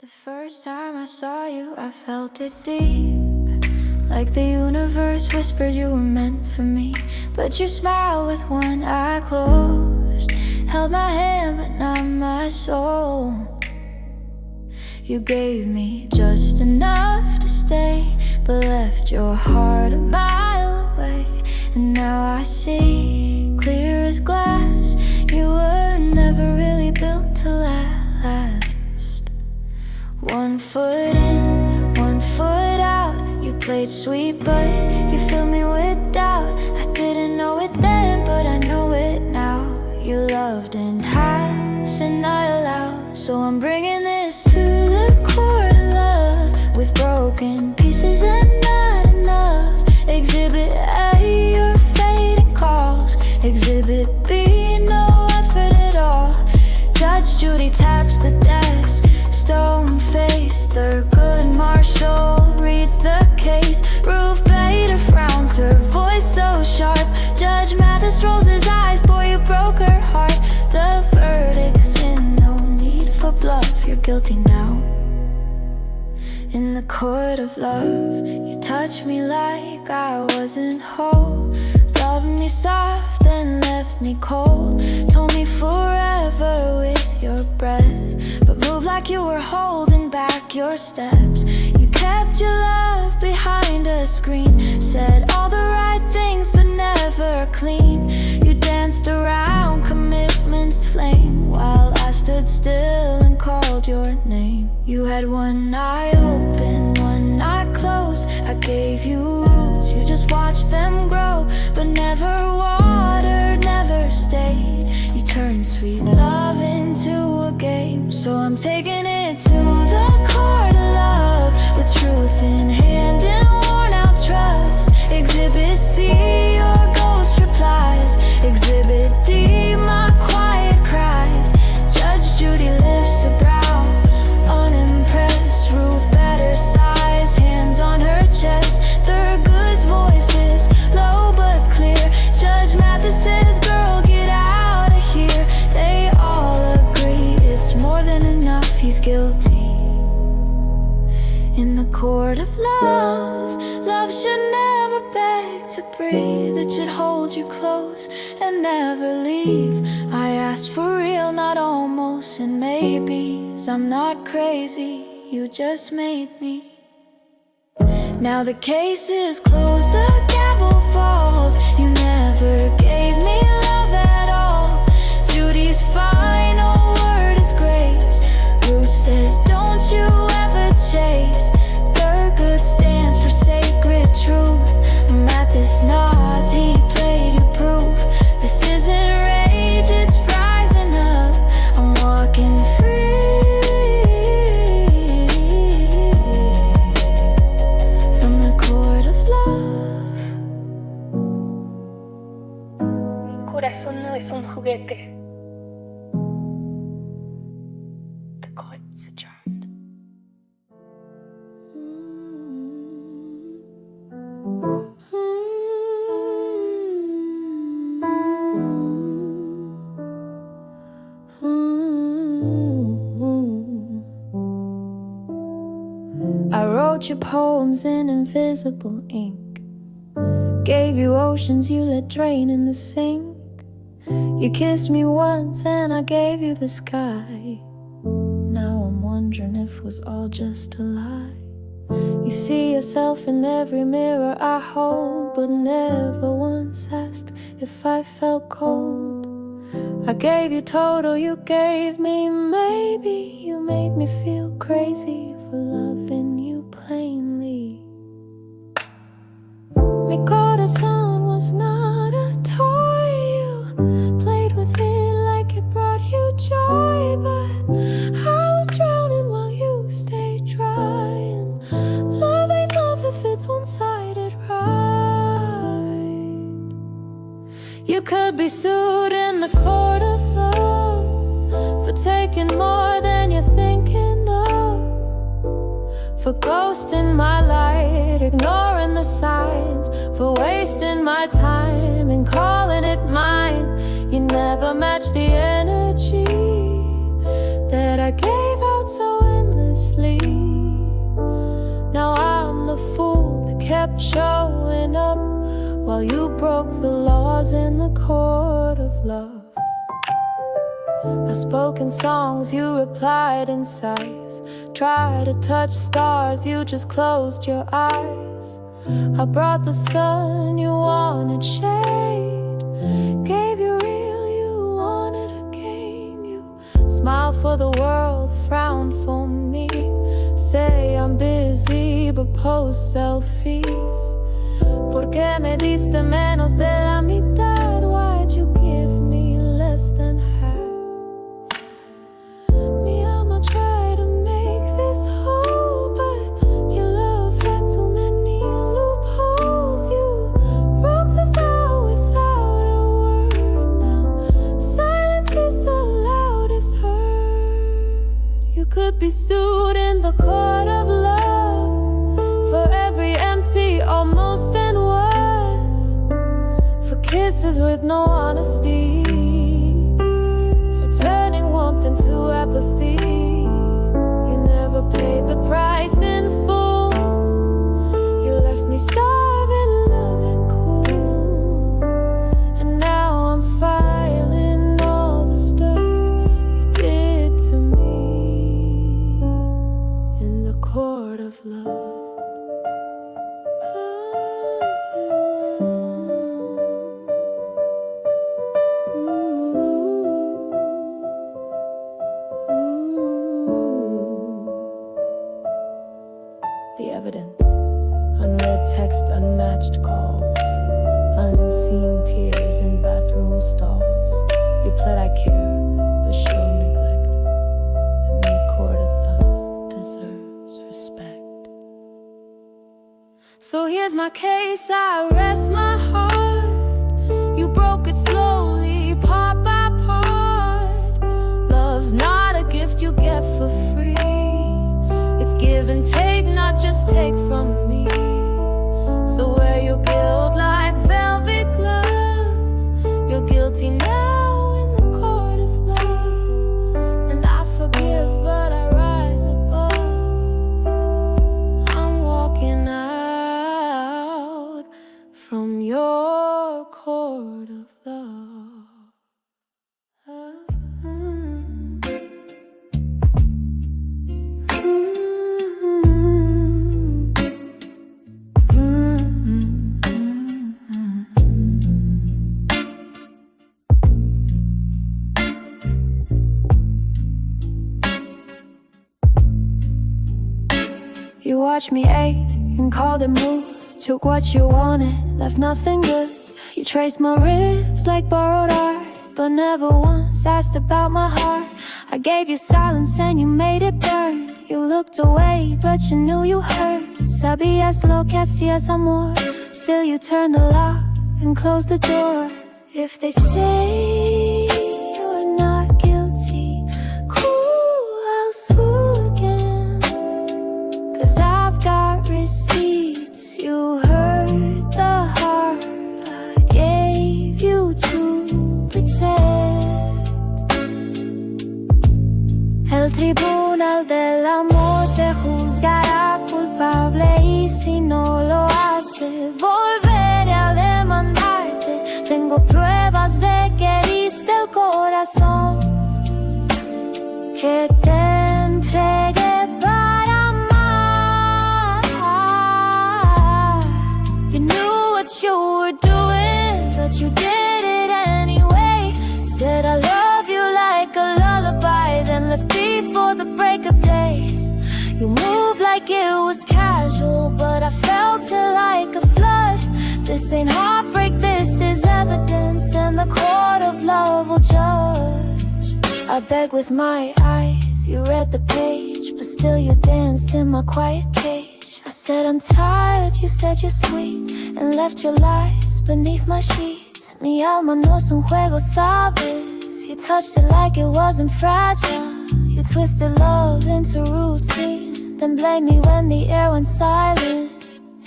The first time I saw you, I felt it deep, like the universe whispered you were meant for me. But you smiled with one eye closed, held my hand but not my soul. You gave me just enough to stay, but left your heart a mile away. And now I see, clear as glass, you were never really built to last. 1 foot in, 1 foot out. You played sweet but you filled me with doubt. I didn't know it then, but I know it now. You loved in halves and I allowed. So I'm bringing this to the court of love, with broken pieces and not enough. Exhibit A, your fading calls. Exhibit B, no effort at all. Judge Judy taps the desk, stone-faced. Thurgood Marshall reads the case. Ruth Bader frowns, her voice so sharp. Judge Mathis rolls his eyes, boy, you broke her heart. The verdict's in, no need for bluff. You're guilty now. In the court of love, you touched me like I wasn't whole. Loved me soft, then left me cold. Told me forever with your breath, but moved like you were holding back your steps. You kept your love behind a screen, said all the right things but never clean. You danced around commitment's flame, while I stood still and called your name. You had one eye open, one eye closed. I gave you roots, you just watched them grow, but never watered, never stayed. You turned sweet love into a game. So I'm taking it to the court of love, with truth in hand and worn out trust. Exhibit C, your ghost replies. Exhibit D, my quiet cries. Judge Judy lifts a brow, unimpressed. Ruth Bader sighs, hands on her chest. Thurgood's voices, low but clear. Judge Mathis says, girl, get out of here. They all agree it's more than enough, he's guilty. In the court of love, love should never beg to breathe. It should hold you close and never leave. I asked for real, not almost and maybes. I'm not crazy, you just made me. Now the case is closed, the gavel falls. You never gave me love at all. Judy's final word is grace. Ruth says, don't you ever chase. Thurgood stands for sacred truth. Mathis nods, he played you proof. This isn't rage, it's rising up. I'm walking free. Corazón no es un juguete. The court is adjourned. I wrote your poems in invisible ink, gave you oceans you let drain in the sink. You kissed me once and I gave you the sky. Now I'm wondering if it was all just a lie. You see yourself in every mirror I hold, but never once asked if I felt cold. I gave you total, you gave me maybe. You made me feel crazy for loving you plainly. Mi corazón was not a toy. You played with it like it brought you joy, but I was drowning while you stayed dry. And love ain't love if it's one-sided, right? You could be sued in the court of love for taking more than you're thinking of, for ghosting my light, ignoring the signs, for wasting my time and calling it mine. You never matched the energy that I gave out so endlessly. kept showing up while you broke the laws in the court of love. I spoke in songs, you replied in sighs. Tried to touch stars, you just closed your eyes. I brought the sun, you wanted shade. Gave you real, you wanted a game. You smile for the world, frown for me. Say I'm busy, but post selfies. ¿Por qué me diste menos de la mitad? Why'd you give me less than half? Mi alma tried to make this whole, but your love had too many loopholes. You broke the vow without a word. Now silence is the loudest heard. You could be sued in the court of love for every empty, almost, and was. For kisses with no honesty, for turning warmth into apathy. You never paid the price in full. You left me starving, loving cool. And now I'm filing all the stuff you did to me in the court of love. The evidence: unread text, unmatched calls, unseen tears in bathroom stalls. You pled I care, but show neglect, and me court of thought deserves respect. So here's my case, I rest my heart. You broke it slowly, part by part. Love's not a gift you get for free. It's give and take, not just take from me. So wear your guilt like velvet gloves. You're guilty now in the court of love. And I forgive, but I rise above. I'm walking out from your court of love. You watched me ache and called it mood. Took what you wanted, left nothing good. You traced my ribs like borrowed art, but never once asked about my heart. I gave you silence and you made it burn. You looked away, but you knew you hurt. Sabías lo que hacías, amor. Still you turned the lock and closed the door. If they say you're not guilty, cool, I'll sue again. 'Cause I've got receipts. You hurt the heart I gave you to protect. El tribunal del amor te juzgará culpable, y si no lo hace, volveré a demandarte. Tengo pruebas de que heriste el corazón que te entregué para amar. You knew what you were doing, but you did it anyway. Said I love you like a lullaby, then left before the break of day. You moved like it was casual, but I felt it like a flood. This ain't heartbreak, this is evidence, and the court of love will judge. I beg with my eyes, you read the page, but still you danced in my quiet cage. I said I'm tired, you said you're sweet, and left your lies beneath my sheets. Mi alma no es un juego, sabes. You touched it like it wasn't fragile. You twisted love into routine, then blame me when the air went silent.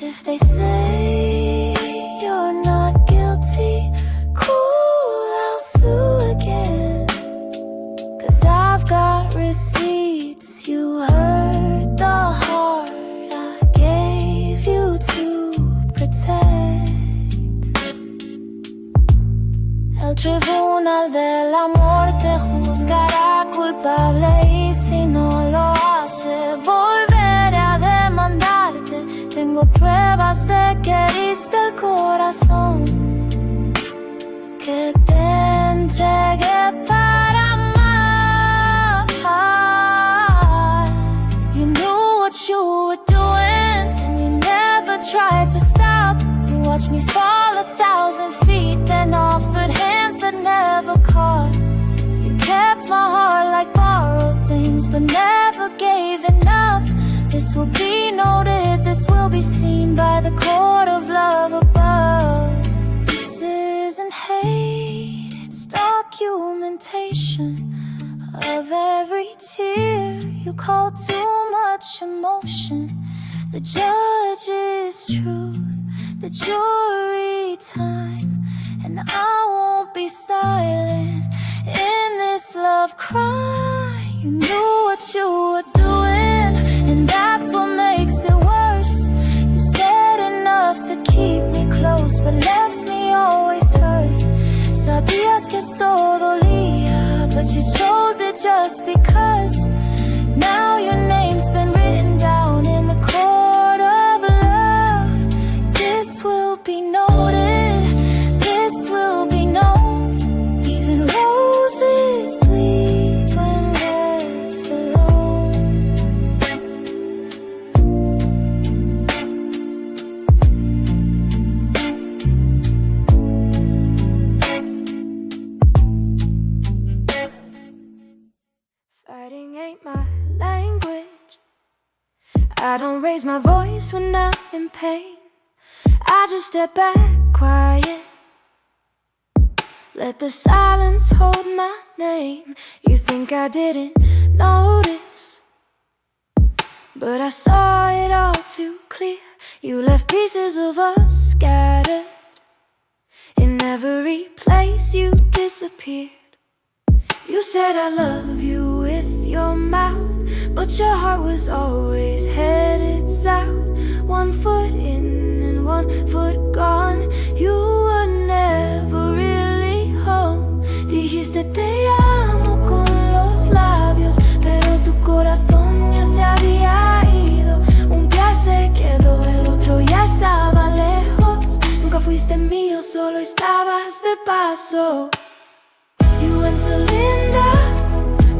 If they say you're not guilty, cool, I'll sue again. 'Cause I've got receipts. You hurt the heart I gave you to This will be noted, this will be seen by the court of love above. This isn't hate, it's documentation of every tear you call too much emotion. The judge is truth, the jury time, and I won't be silent in this love crime. You knew what you were doing, and that's what makes it worse. You said enough to keep me close, but left me always hurt. Sabías que esto dolía, but you chose it just because. Now your name's been written down in the court of love. This will be noted, this will be known. Even roses bleed when left alone. Fighting ain't my language. I don't raise my voice when I'm in pain. I just step back quiet, let the silence hold my name. You think I didn't notice, but I saw it all too clear. You left pieces of us scattered. In every place you disappeared. You said I love you with your mouth, but your heart was always headed south. 1 foot in and 1 foot gone. You were never really home. Dijiste te amo con los labios, pero tu corazón ya se había ido. Un pie se quedó, el otro ya estaba lejos. Nunca fuiste mío, solo estabas de paso. You went to Linda,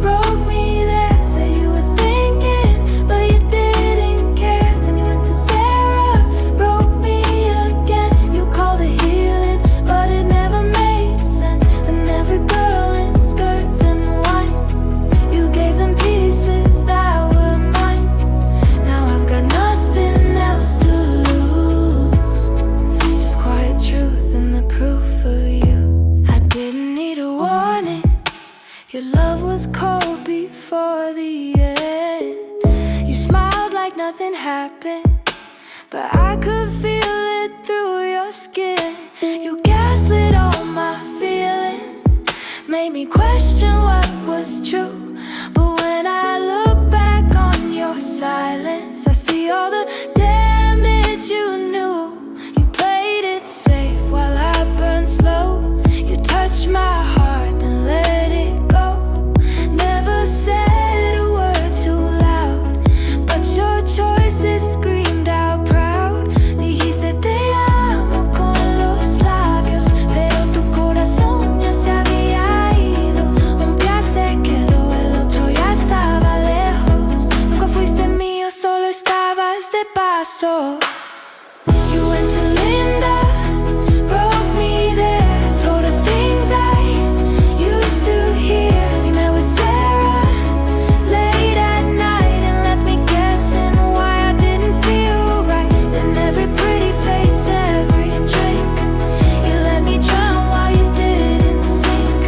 broke me there. Said you were thinking, but you didn't care. Then you went to Sarah, broke me again. You called it healing, but it never made sense. Then every girl in skirts and wine, you gave them pieces that were mine. Now I've got nothing else to lose, just quiet truth and the proof of you. I didn't need a warning. Your love was cold before the end. You smiled like nothing happened, but I could feel it through your skin. You gaslit all my feelings, made me question what was true. But when I look back on your silence, I see all the damage you knew. You played it safe while I burned slow. You touched my heart, then let it go. Never said a word too loud, but your choices screamed out proud. Dijiste te amo con los labios, pero tu corazón ya se había ido. Un pie se quedó, el otro ya estaba lejos. Nunca fuiste mío, solo estabas de paso. You went to Linda, broke me there. Told her things I used to hear. We met with Sarah late at night and left me guessing why I didn't feel right. Then every pretty face, every drink, you let me drown while you didn't sink.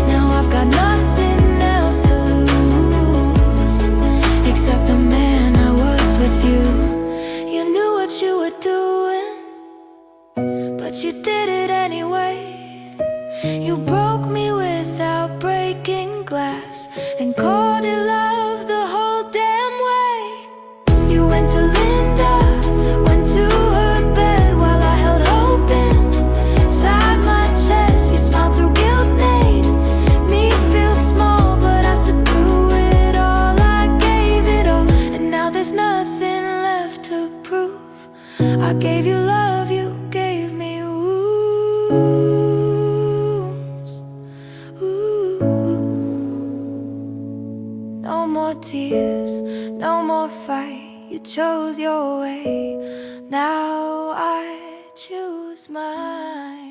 Now I've got nothing else to lose, except the man I was with you. You knew what you were doing, but you did it anyway. You broke me without breaking glass and called it love the whole damn way. You went to Linda, went to her bed while I held hope inside my chest. You smiled through guilt, made me feel small, but I stood through it all. I gave it all, and now there's nothing left to prove. I gave you love, you gave me wounds. Ooh. No more tears, no more fight. You chose your way, now I choose mine.